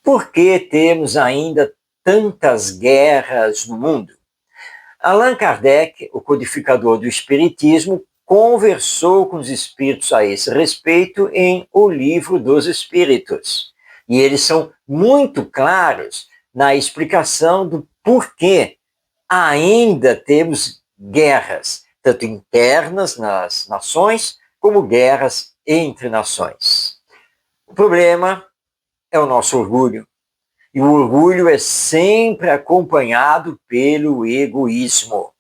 Por que temos ainda tantas guerras no mundo? Allan Kardec, o codificador do Espiritismo, conversou com os espíritos a esse respeito em O Livro dos Espíritos. E eles são muito claros na explicação do porquê ainda temos guerras, tanto internas nas nações, como guerras entre nações. O problema é o nosso orgulho. E o orgulho é sempre acompanhado pelo egoísmo.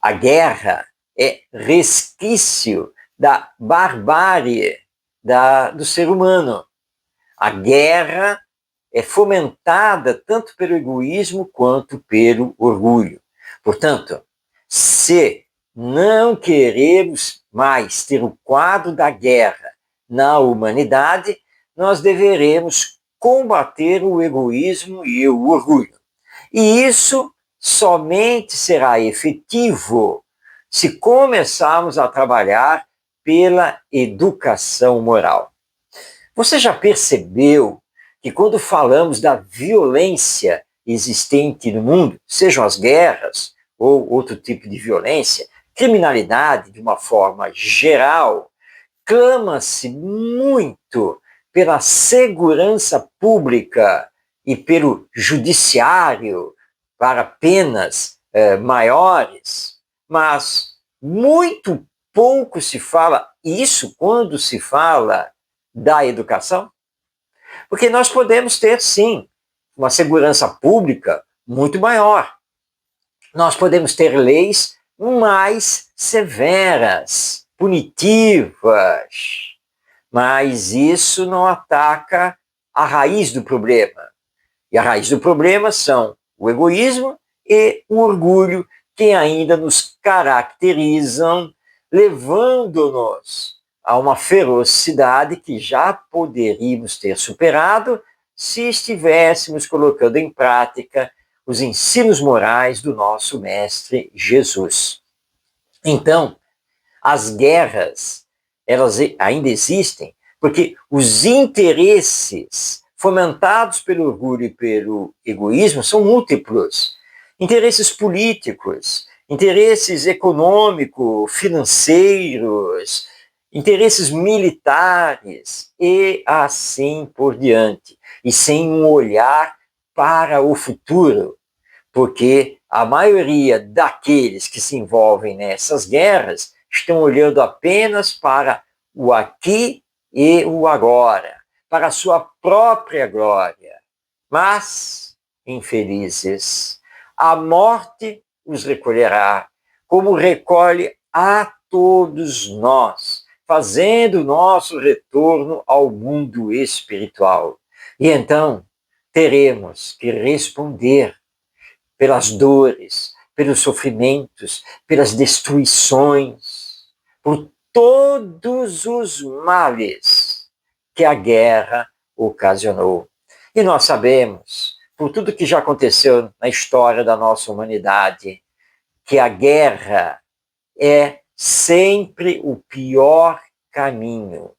A guerra é resquício da barbárie do ser humano. A guerra é fomentada tanto pelo egoísmo quanto pelo orgulho. Portanto, se não queremos mais ter o quadro da guerra na humanidade, nós deveremos combater o egoísmo e o orgulho. E isso somente será efetivo se começarmos a trabalhar pela educação moral. Você já percebeu que quando falamos da violência existente no mundo, sejam as guerras ou outro tipo de violência, criminalidade de uma forma geral, clama-se muito pela segurança pública e pelo judiciário para penas maiores, mas muito pouco se fala isso quando se fala da educação, porque nós podemos ter, sim, uma segurança pública muito maior. Nós podemos ter leis mais severas, punitivas, mas isso não ataca a raiz do problema. E a raiz do problema são o egoísmo e o orgulho, que ainda nos caracterizam, levando-nos a uma ferocidade que já poderíamos ter superado se estivéssemos colocando em prática os ensinos morais do nosso Mestre Jesus. Então, as guerras, elas ainda existem, porque os interesses fomentados pelo orgulho e pelo egoísmo são múltiplos. Interesses políticos, interesses econômicos, financeiros, interesses militares e assim por diante. E sem um olhar para o futuro, porque a maioria daqueles que se envolvem nessas guerras estão olhando apenas para o aqui e o agora, para a sua própria glória. Mas, infelizes, a morte os recolherá, como recolhe a todos nós, fazendo o nosso retorno ao mundo espiritual. E então teremos que responder pelas dores, pelos sofrimentos, pelas destruições, por todos os males que a guerra ocasionou. E nós sabemos, por tudo que já aconteceu na história da nossa humanidade, que a guerra é sempre o pior caminho.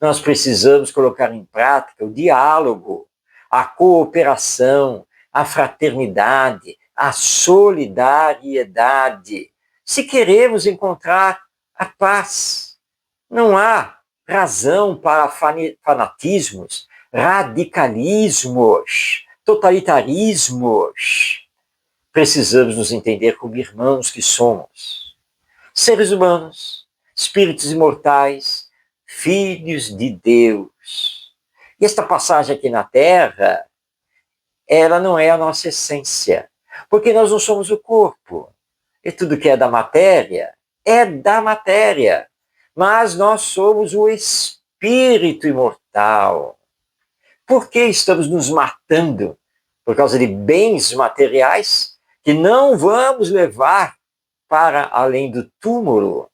Nós precisamos colocar em prática o diálogo, a cooperação, a fraternidade, a solidariedade. Se queremos encontrar a paz, não há razão para fanatismos, radicalismos, totalitarismos. Precisamos nos entender como irmãos que somos. Seres humanos, espíritos imortais, filhos de Deus. E esta passagem aqui na Terra, ela não é a nossa essência, porque nós não somos o corpo. E tudo que é da matéria, mas nós somos o espírito imortal. Por que estamos nos matando? Por causa de bens materiais que não vamos levar para além do túmulo?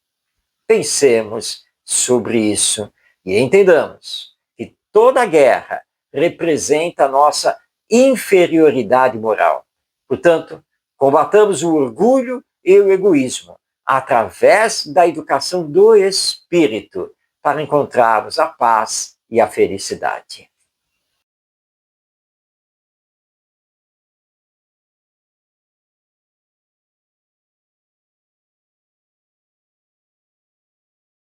Pensemos sobre isso e entendamos que toda guerra representa a nossa inferioridade moral. Portanto, combatamos o orgulho e o egoísmo através da educação do espírito para encontrarmos a paz e a felicidade.